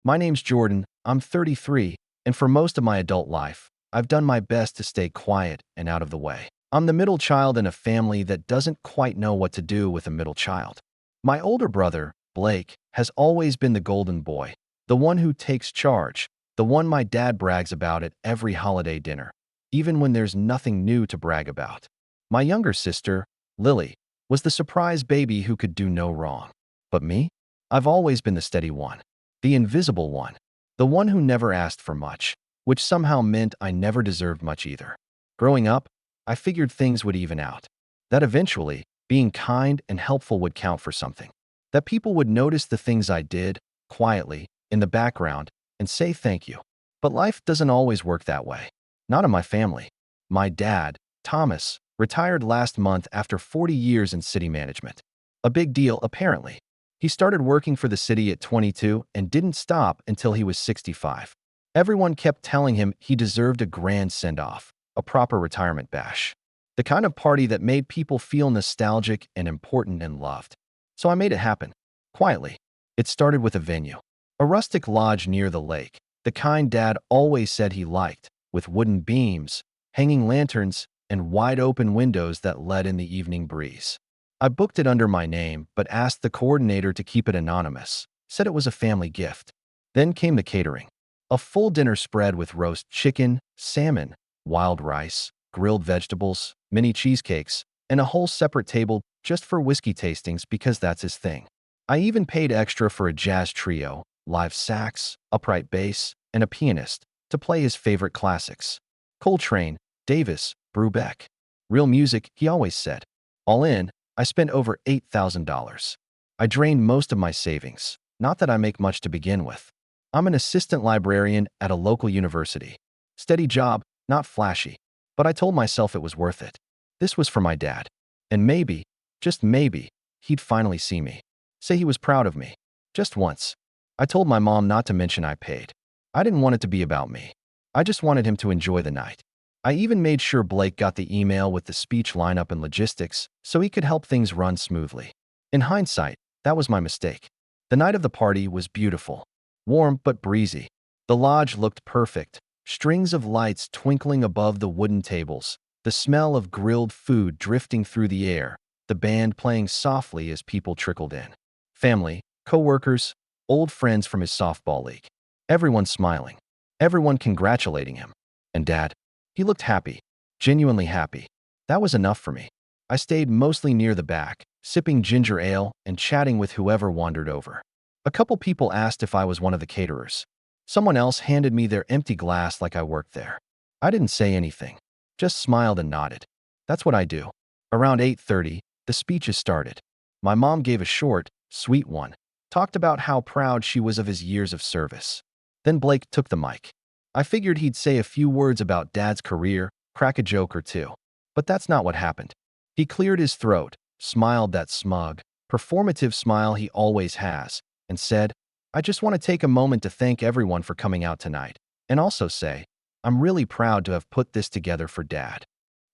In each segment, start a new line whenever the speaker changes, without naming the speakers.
My name's Jordan, I'm 33, and for most of my adult life, I've done my best to stay quiet and out of the way. I'm the middle child in a family that doesn't quite know what to do with a middle child. My older brother, Blake, has always been the golden boy, the one who takes charge, the one my dad brags about at every holiday dinner, even when there's nothing new to brag about. My younger sister, Lily, was the surprise baby who could do no wrong. But me? I've always been the steady one. The invisible one. The one who never asked for much, which somehow meant I never deserved much either. Growing up, I figured things would even out. That eventually, being kind and helpful would count for something. That people would notice the things I did, quietly, in the background, and say thank you. But life doesn't always work that way. Not in my family. My dad, Thomas, retired last month after 40 years in city management. A big deal, apparently. He started working for the city at 22 and didn't stop until he was 65. Everyone kept telling him he deserved a grand send-off, a proper retirement bash. The kind of party that made people feel nostalgic and important and loved. So I made it happen. Quietly. It started with a venue. A rustic lodge near the lake, the kind Dad always said he liked, with wooden beams, hanging lanterns, and wide-open windows that let in the evening breeze. I booked it under my name, but asked the coordinator to keep it anonymous, said it was a family gift. Then came the catering. A full dinner spread with roast chicken, salmon, wild rice, grilled vegetables, mini cheesecakes, and a whole separate table just for whiskey tastings because that's his thing. I even paid extra for a jazz trio, live sax, upright bass, and a pianist to play his favorite classics. Coltrane, Davis, Brubeck. Real music, he always said. All in, I spent over $8,000. I drained most of my savings. Not that I make much to begin with. I'm an assistant librarian at a local university. Steady job, not flashy. But I told myself it was worth it. This was for my dad. And maybe, just maybe, he'd finally see me. Say he was proud of me. Just once. I told my mom not to mention I paid. I didn't want it to be about me. I just wanted him to enjoy the night. I even made sure Blake got the email with the speech lineup and logistics so he could help things run smoothly. In hindsight, that was my mistake. The night of the party was beautiful. Warm but breezy. The lodge looked perfect. Strings of lights twinkling above the wooden tables. The smell of grilled food drifting through the air. The band playing softly as people trickled in. Family, co-workers, old friends from his softball league. Everyone smiling. Everyone congratulating him. And Dad? He looked happy. Genuinely happy. That was enough for me. I stayed mostly near the back, sipping ginger ale and chatting with whoever wandered over. A couple people asked if I was one of the caterers. Someone else handed me their empty glass like I worked there. I didn't say anything. Just smiled and nodded. That's what I do. Around 8:30, the speeches started. My mom gave a short, sweet one. Talked about how proud she was of his years of service. Then Blake took the mic. I figured he'd say a few words about Dad's career, crack a joke or two. But that's not what happened. He cleared his throat, smiled that smug, performative smile he always has, and said, I just want to take a moment to thank everyone for coming out tonight, and also say, I'm really proud to have put this together for Dad.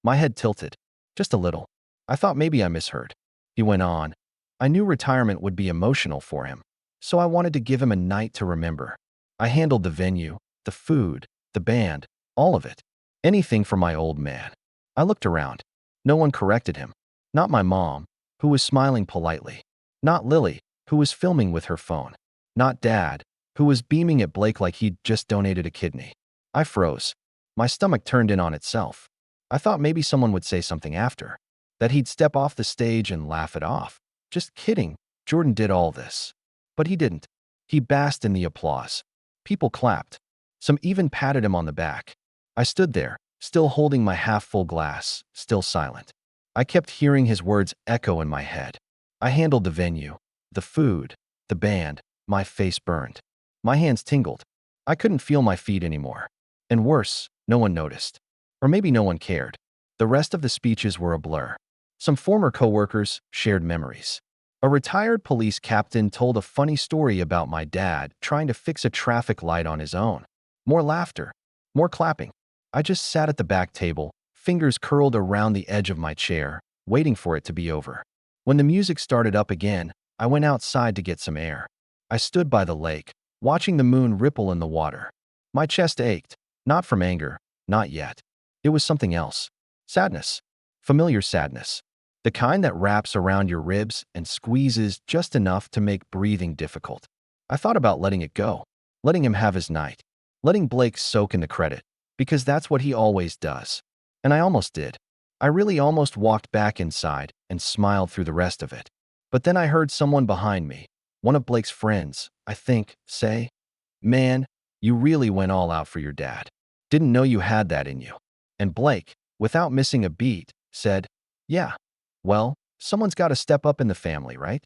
My head tilted. Just a little. I thought maybe I misheard. He went on. I knew retirement would be emotional for him, so I wanted to give him a night to remember. I handled the venue, the food, the band, all of it. Anything for my old man. I looked around. No one corrected him. Not my mom, who was smiling politely. Not Lily, who was filming with her phone. Not Dad, who was beaming at Blake like he'd just donated a kidney. I froze. My stomach turned in on itself. I thought maybe someone would say something after. That he'd step off the stage and laugh it off. Just kidding. Jordan did all this. But he didn't. He basked in the applause. People clapped. Some even patted him on the back. I stood there, still holding my half-full glass, still silent. I kept hearing his words echo in my head. I handled the venue, the food, the band. My face burned. My hands tingled. I couldn't feel my feet anymore. And worse, no one noticed. Or maybe no one cared. The rest of the speeches were a blur. Some former coworkers shared memories. A retired police captain told a funny story about my dad trying to fix a traffic light on his own. More laughter. More clapping. I just sat at the back table, fingers curled around the edge of my chair, waiting for it to be over. When the music started up again, I went outside to get some air. I stood by the lake, watching the moon ripple in the water. My chest ached, not from anger, not yet. It was something else. Sadness. Familiar sadness. The kind that wraps around your ribs and squeezes just enough to make breathing difficult. I thought about letting it go, letting him have his night, letting Blake soak in the credit, because that's what he always does. And I almost did. I really almost walked back inside and smiled through the rest of it. But then I heard someone behind me, one of Blake's friends, I think, say, "Man, you really went all out for your dad. Didn't know you had that in you." And Blake, without missing a beat, said, "Yeah, well, someone's got to step up in the family, right?"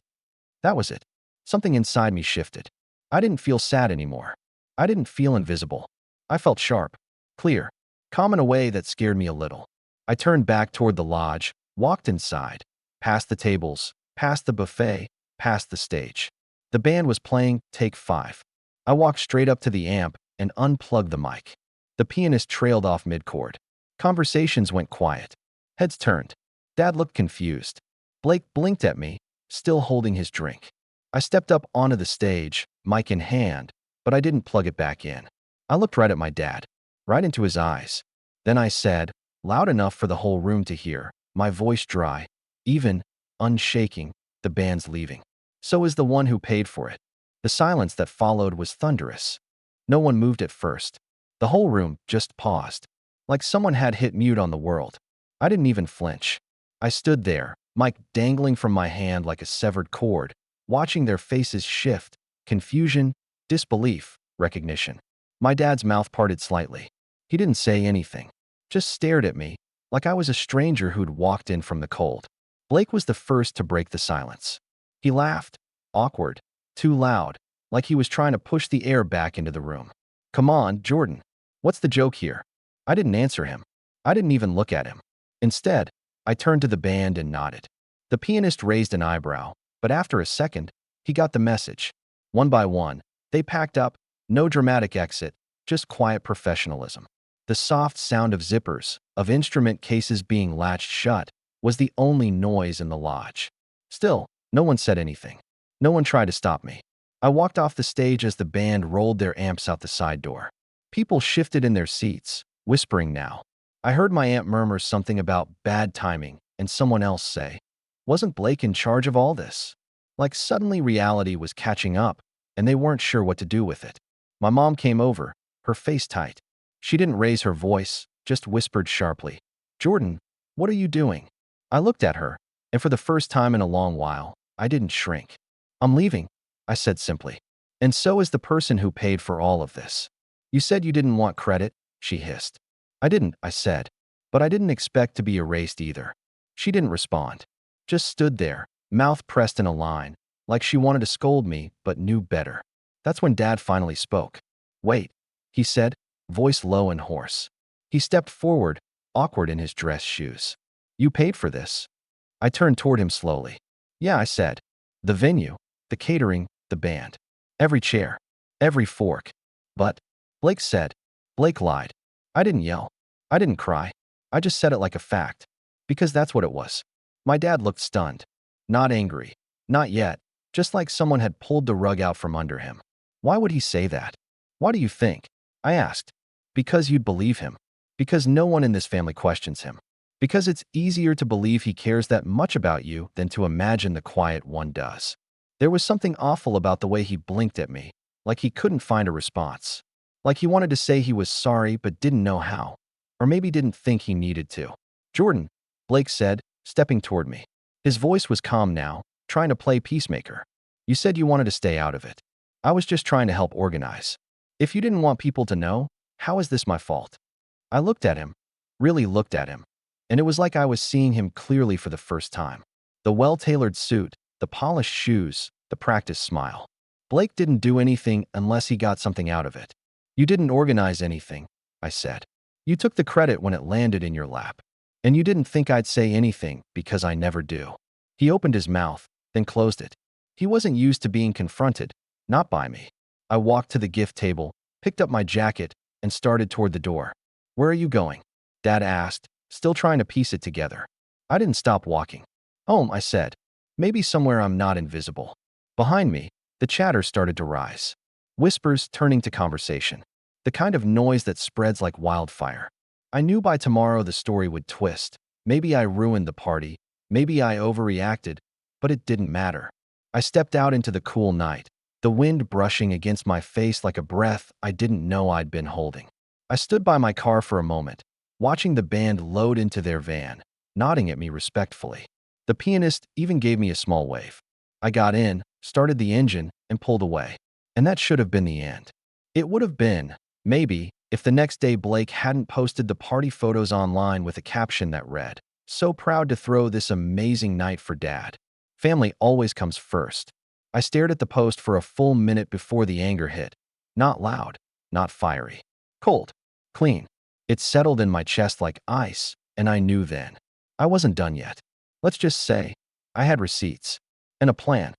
That was it. Something inside me shifted. I didn't feel sad anymore. I didn't feel invisible. I felt sharp, clear, calm in a way that scared me a little. I turned back toward the lodge, walked inside, past the tables, past the buffet, past the stage. The band was playing Take 5. I walked straight up to the amp and unplugged the mic. The pianist trailed off mid-chord. Conversations went quiet. Heads turned. Dad looked confused. Blake blinked at me, still holding his drink. I stepped up onto the stage, mic in hand, but I didn't plug it back in. I looked right at my dad, right into his eyes. Then I said, loud enough for the whole room to hear, my voice dry, even, unshaking, "The band's leaving. So is the one who paid for it." The silence that followed was thunderous. No one moved at first. The whole room just paused, like someone had hit mute on the world. I didn't even flinch. I stood there, mic dangling from my hand like a severed cord, watching their faces shift, confusion, disbelief, recognition. My dad's mouth parted slightly. He didn't say anything, just stared at me, like I was a stranger who'd walked in from the cold. Blake was the first to break the silence. He laughed, awkward, too loud, like he was trying to push the air back into the room. "Come on, Jordan. What's the joke here?" I didn't answer him. I didn't even look at him. Instead, I turned to the band and nodded. The pianist raised an eyebrow, but after a second, he got the message. One by one, they packed up, no dramatic exit, just quiet professionalism. The soft sound of zippers, of instrument cases being latched shut, was the only noise in the lodge. Still, no one said anything. No one tried to stop me. I walked off the stage as the band rolled their amps out the side door. People shifted in their seats, whispering now. I heard my aunt murmur something about bad timing and someone else say, "Wasn't Blake in charge of all this?" Like suddenly reality was catching up, and they weren't sure what to do with it. My mom came over, her face tight. She didn't raise her voice, just whispered sharply, "Jordan, what are you doing?" I looked at her, and for the first time in a long while, I didn't shrink. "I'm leaving," I said simply. "And so is the person who paid for all of this." "You said you didn't want credit," she hissed. "I didn't," I said, "but I didn't expect to be erased either." She didn't respond, just stood there, mouth pressed in a line, like she wanted to scold me but knew better. That's when Dad finally spoke. "Wait," he said, voice low and hoarse. He stepped forward, awkward in his dress shoes. "You paid for this?" I turned toward him slowly. "Yeah," I said. "The venue, the catering, the band. Every chair, every fork." "But," Blake said. Blake lied. I didn't yell. I didn't cry. I just said it like a fact. Because that's what it was. My dad looked stunned. Not angry. Not yet. Just like someone had pulled the rug out from under him. "Why would he say that?" "Why do you think?" I asked. "Because you'd believe him. Because no one in this family questions him. Because it's easier to believe he cares that much about you than to imagine the quiet one does." There was something awful about the way he blinked at me, like he couldn't find a response. Like he wanted to say he was sorry but didn't know how. Or maybe didn't think he needed to. "Jordan," Blake said, stepping toward me. His voice was calm now, trying to play peacemaker. "You said you wanted to stay out of it. I was just trying to help organize. If you didn't want people to know, how is this my fault?" I looked at him, really looked at him, and it was like I was seeing him clearly for the first time. The well-tailored suit, the polished shoes, the practiced smile. Blake didn't do anything unless he got something out of it. "You didn't organize anything," I said. "You took the credit when it landed in your lap. And you didn't think I'd say anything because I never do." He opened his mouth, then closed it. He wasn't used to being confronted, not by me. I walked to the gift table, picked up my jacket, and started toward the door. "Where are you going?" Dad asked, still trying to piece it together. I didn't stop walking. "Home," I said. "Maybe somewhere I'm not invisible." Behind me, the chatter started to rise. Whispers turning to conversation. The kind of noise that spreads like wildfire. I knew by tomorrow the story would twist. Maybe I ruined the party. Maybe I overreacted. But it didn't matter. I stepped out into the cool night, the wind brushing against my face like a breath I didn't know I'd been holding. I stood by my car for a moment, watching the band load into their van, nodding at me respectfully. The pianist even gave me a small wave. I got in, started the engine, and pulled away. And that should have been the end. It would have been, maybe, if the next day Blake hadn't posted the party photos online with a caption that read, "So proud to throw this amazing night for Dad. Family always comes first." I stared at the post for a full minute before the anger hit. Not loud, not fiery. Cold. Clean. It settled in my chest like ice, and I knew then. I wasn't done yet. Let's just say, I had receipts. And a plan.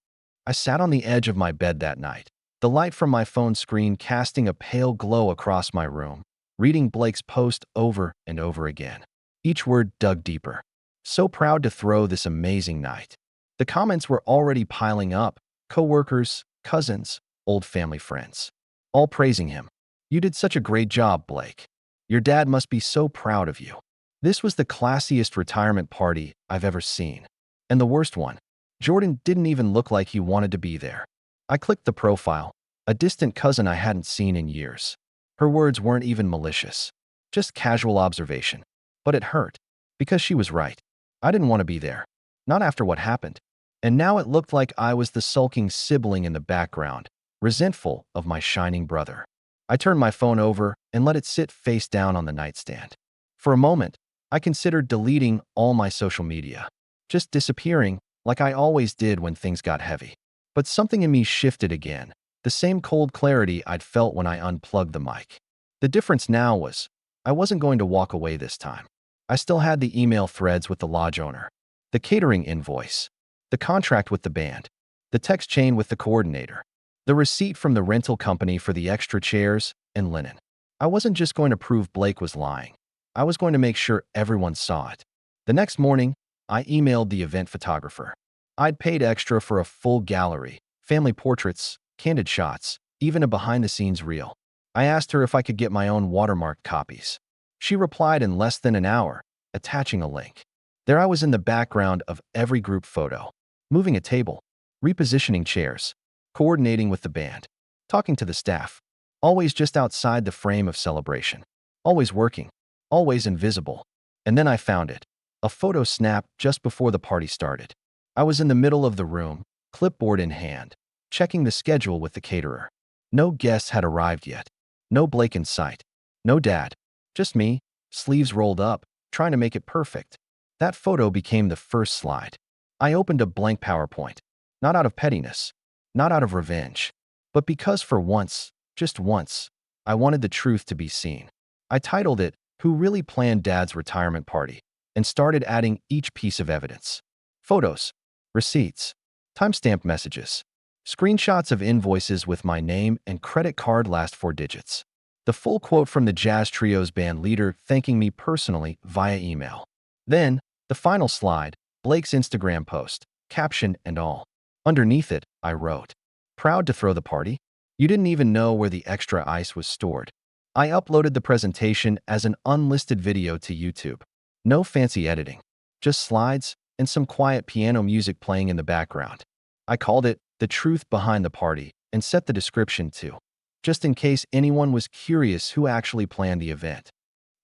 I sat on the edge of my bed that night, the light from my phone screen casting a pale glow across my room, reading Blake's post over and over again. Each word dug deeper. So proud to throw this amazing night. The comments were already piling up. Coworkers, cousins, old family friends. All praising him. "You did such a great job, Blake. Your dad must be so proud of you." This was the classiest retirement party I've ever seen. And the worst one. Jordan didn't even look like he wanted to be there. I clicked the profile, a distant cousin I hadn't seen in years. Her words weren't even malicious, just casual observation. But it hurt, because she was right. I didn't want to be there, not after what happened. And now it looked like I was the sulking sibling in the background, resentful of my shining brother. I turned my phone over and let it sit face down on the nightstand. For a moment, I considered deleting all my social media, just disappearing, like I always did when things got heavy. But something in me shifted again, the same cold clarity I'd felt when I unplugged the mic. The difference now was, I wasn't going to walk away this time. I still had the email threads with the lodge owner, the catering invoice, the contract with the band, the text chain with the coordinator, the receipt from the rental company for the extra chairs and linen. I wasn't just going to prove Blake was lying. I was going to make sure everyone saw it. The next morning, I emailed the event photographer. I'd paid extra for a full gallery, family portraits, candid shots, even a behind-the-scenes reel. I asked her if I could get my own watermarked copies. She replied in less than an hour, attaching a link. There I was in the background of every group photo, moving a table, repositioning chairs, coordinating with the band, talking to the staff, always just outside the frame of celebration, always working, always invisible. And then I found it. A photo snapped just before the party started. I was in the middle of the room, clipboard in hand, checking the schedule with the caterer. No guests had arrived yet. No Blake in sight. No dad. Just me, sleeves rolled up, trying to make it perfect. That photo became the first slide. I opened a blank PowerPoint. Not out of pettiness. Not out of revenge. But because for once, just once, I wanted the truth to be seen. I titled it, "Who Really Planned Dad's Retirement Party?" and started adding each piece of evidence. Photos, receipts, timestamp messages, screenshots of invoices with my name and credit card last 4 digits. The full quote from the Jazz Trio's band leader thanking me personally via email. Then, the final slide, Blake's Instagram post, caption and all. Underneath it, I wrote, "Proud to throw the party? You didn't even know where the extra ice was stored." I uploaded the presentation as an unlisted video to YouTube. No fancy editing, just slides and some quiet piano music playing in the background. I called it "The Truth Behind the Party" and set the description too, just in case anyone was curious who actually planned the event.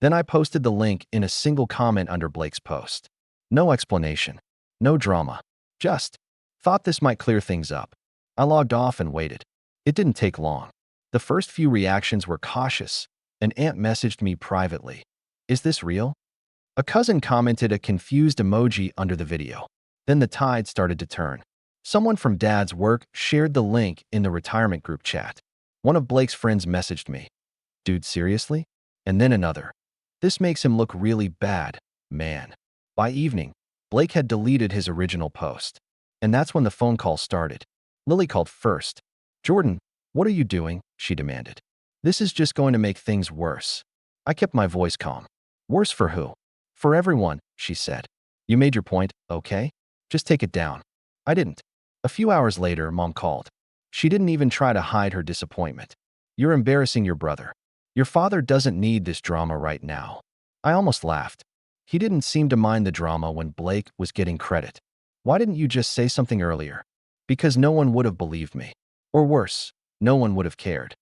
Then I posted the link in a single comment under Blake's post. No explanation, no drama, just thought this might clear things up. I logged off and waited. It didn't take long. The first few reactions were cautious. An aunt messaged me privately, "Is this real?" A cousin commented a confused emoji under the video. Then the tide started to turn. Someone from Dad's work shared the link in the retirement group chat. One of Blake's friends messaged me, "Dude, seriously?" And then another, "This makes him look really bad, man." By evening, Blake had deleted his original post. And that's when the phone call started. Lily called first. "Jordan, what are you doing?" she demanded. "This is just going to make things worse." I kept my voice calm. "Worse for who?" "For everyone," she said. "You made your point, okay? Just take it down." I didn't. A few hours later, Mom called. She didn't even try to hide her disappointment. You're embarrassing your brother. Your father doesn't need this drama right now. I almost laughed. He didn't seem to mind the drama when Blake was getting credit. Why didn't you just say something earlier? Because no one would have believed me. Or worse, no one would have cared.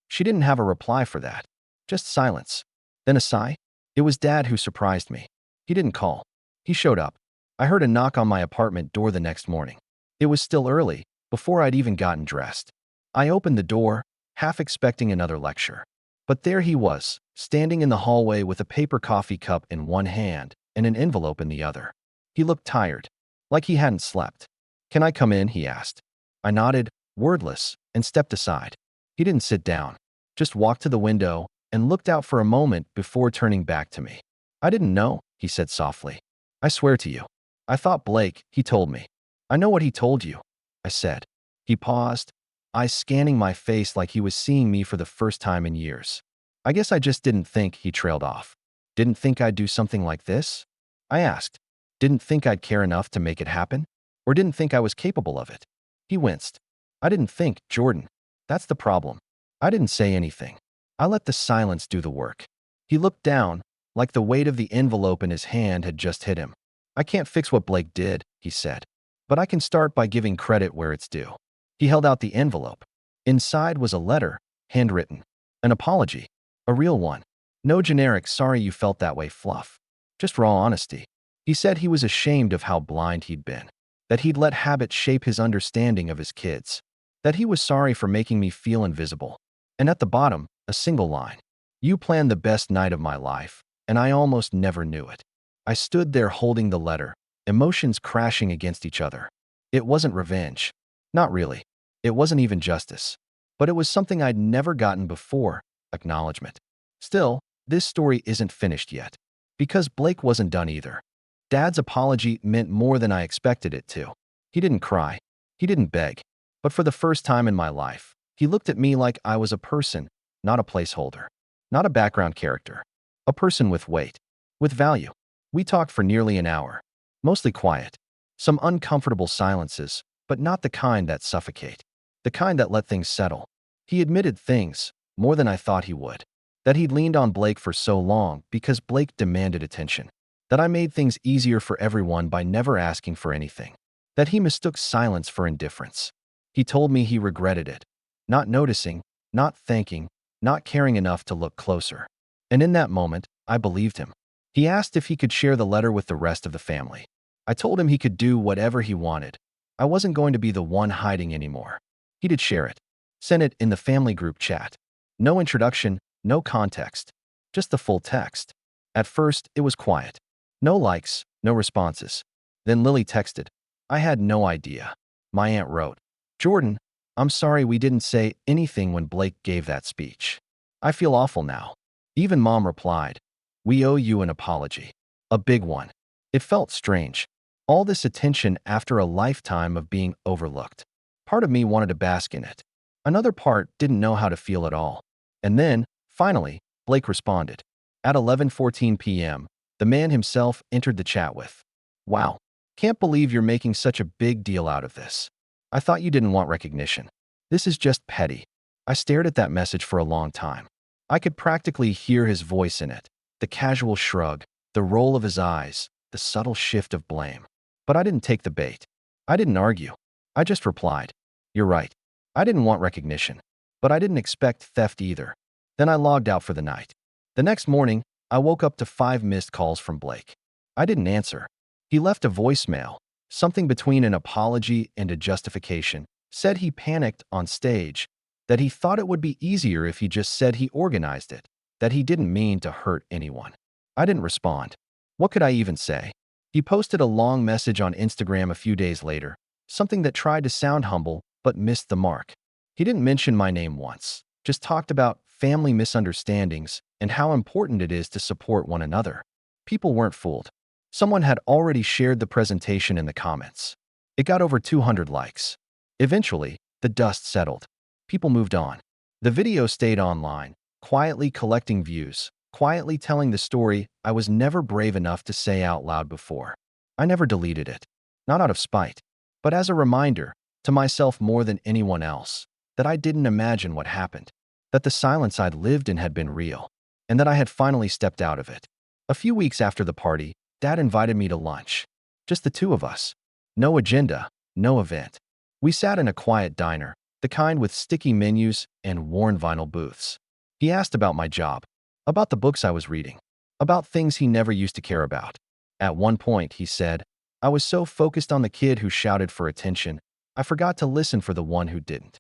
She didn't have a reply for that. Just silence. Then a sigh. It was Dad who surprised me. He didn't call. He showed up. I heard a knock on my apartment door the next morning. It was still early, before I'd even gotten dressed. I opened the door, half expecting another lecture. But there he was, standing in the hallway with a paper coffee cup in one hand and an envelope in the other. He looked tired, like he hadn't slept. "Can I come in?" he asked. I nodded, wordless, and stepped aside. He didn't sit down, just walked to the window and looked out for a moment before turning back to me. "I didn't know," he said softly. "I swear to you. I thought Blake," he told me. "I know what he told you," I said. He paused, eyes scanning my face like he was seeing me for the first time in years. "I guess I just didn't think," he trailed off. "Didn't think I'd do something like this?" I asked. "Didn't think I'd care enough to make it happen? Or didn't think I was capable of it?" He winced. "I didn't think, Jordan. That's the problem." I didn't say anything. I let the silence do the work. He looked down, like the weight of the envelope in his hand had just hit him. "I can't fix what Blake did," he said. "But I can start by giving credit where it's due." He held out the envelope. Inside was a letter, handwritten. An apology. A real one. No generic "sorry you felt that way" fluff. Just raw honesty. He said he was ashamed of how blind he'd been. That he'd let habit shape his understanding of his kids. That he was sorry for making me feel invisible. And at the bottom, a single line. "You planned the best night of my life, and I almost never knew it." I stood there holding the letter, emotions crashing against each other. It wasn't revenge. Not really. It wasn't even justice. But it was something I'd never gotten before, acknowledgement. Still, this story isn't finished yet. Because Blake wasn't done either. Dad's apology meant more than I expected it to. He didn't cry. He didn't beg. But for the first time in my life, he looked at me like I was a person, not a placeholder. Not a background character. A person with weight. With value. We talked for nearly an hour. Mostly quiet. Some uncomfortable silences, but not the kind that suffocate. The kind that let things settle. He admitted things, more than I thought he would. That he'd leaned on Blake for so long because Blake demanded attention. That I made things easier for everyone by never asking for anything. That he mistook silence for indifference. He told me he regretted it. Not noticing, not thanking, not caring enough to look closer. And in that moment, I believed him. He asked if he could share the letter with the rest of the family. I told him he could do whatever he wanted. I wasn't going to be the one hiding anymore. He did share it. Sent it in the family group chat. No introduction, no context. Just the full text. At first, it was quiet. No likes, no responses. Then Lily texted. I had no idea. My aunt wrote, "Jordan, I'm sorry we didn't say anything when Blake gave that speech. I feel awful now." Even Mom replied, "We owe you an apology. A big one." It felt strange. All this attention after a lifetime of being overlooked. Part of me wanted to bask in it. Another part didn't know how to feel at all. And then, finally, Blake responded. At 11:14 p.m., the man himself entered the chat with, "Wow, can't believe you're making such a big deal out of this. I thought you didn't want recognition. This is just petty." I stared at that message for a long time. I could practically hear his voice in it, the casual shrug, the roll of his eyes, the subtle shift of blame. But I didn't take the bait. I didn't argue. I just replied, "You're right. I didn't want recognition. But I didn't expect theft either." Then I logged out for the night. The next morning, I woke up to 5 missed calls from Blake. I didn't answer. He left a voicemail, something between an apology and a justification, said he panicked on stage, that he thought it would be easier if he just said he organized it, that he didn't mean to hurt anyone. I didn't respond. What could I even say? He posted a long message on Instagram a few days later, something that tried to sound humble but missed the mark. He didn't mention my name once, just talked about family misunderstandings and how important it is to support one another. People weren't fooled. Someone had already shared the presentation in the comments. It got over 200 likes. Eventually, the dust settled. People moved on. The video stayed online, quietly collecting views, quietly telling the story I was never brave enough to say out loud before. I never deleted it. Not out of spite, but as a reminder, to myself more than anyone else, that I didn't imagine what happened, that the silence I'd lived in had been real, and that I had finally stepped out of it. A few weeks after the party, Dad invited me to lunch. Just the two of us. No agenda, no event. We sat in a quiet diner, the kind with sticky menus and worn vinyl booths. He asked about my job, about the books I was reading, about things he never used to care about. At one point, he said, I was so focused on the kid who shouted for attention, I forgot to listen for the one who didn't.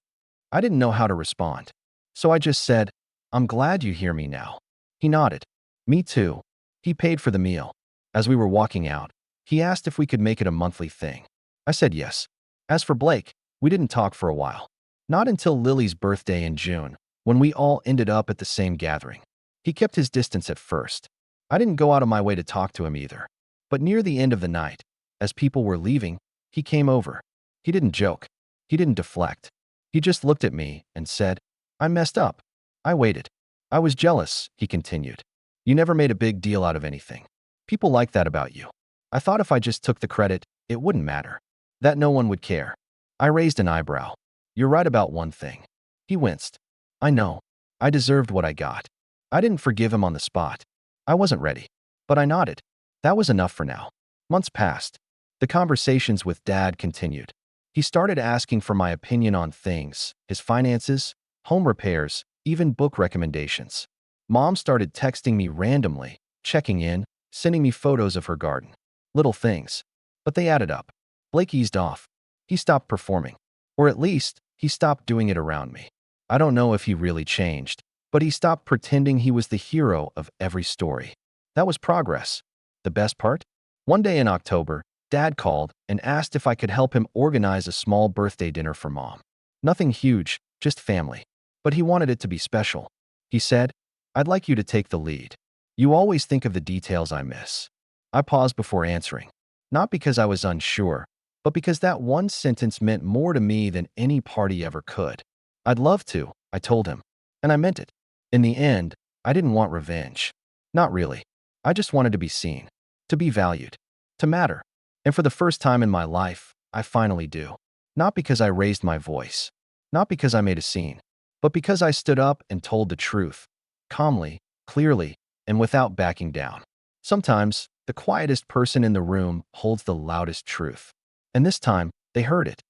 I didn't know how to respond. So I just said, I'm glad you hear me now. He nodded. Me too. He paid for the meal. As we were walking out, he asked if we could make it a monthly thing. I said yes. As for Blake, we didn't talk for a while. Not until Lily's birthday in June, when we all ended up at the same gathering. He kept his distance at first. I didn't go out of my way to talk to him either. But near the end of the night, as people were leaving, he came over. He didn't joke. He didn't deflect. He just looked at me and said, I messed up. I waited. I was jealous, he continued. You never made a big deal out of anything. People like that about you. I thought if I just took the credit, it wouldn't matter. That no one would care. I raised an eyebrow. You're right about one thing. He winced. I know. I deserved what I got. I didn't forgive him on the spot. I wasn't ready. But I nodded. That was enough for now. Months passed. The conversations with Dad continued. He started asking for my opinion on things, his finances, home repairs, even book recommendations. Mom started texting me randomly, checking in, sending me photos of her garden. Little things. But they added up. Blake eased off. He stopped performing. Or at least, he stopped doing it around me. I don't know if he really changed, but he stopped pretending he was the hero of every story. That was progress. The best part? One day in October, Dad called and asked if I could help him organize a small birthday dinner for Mom. Nothing huge, just family. But he wanted it to be special. He said, I'd like you to take the lead. You always think of the details I miss. I paused before answering. Not because I was unsure, but because that one sentence meant more to me than any party ever could. I'd love to, I told him. And I meant it. In the end, I didn't want revenge. Not really. I just wanted to be seen, to be valued, to matter. And for the first time in my life, I finally do. Not because I raised my voice, not because I made a scene, but because I stood up and told the truth, calmly, clearly, and without backing down. Sometimes, the quietest person in the room holds the loudest truth. And this time, they heard it.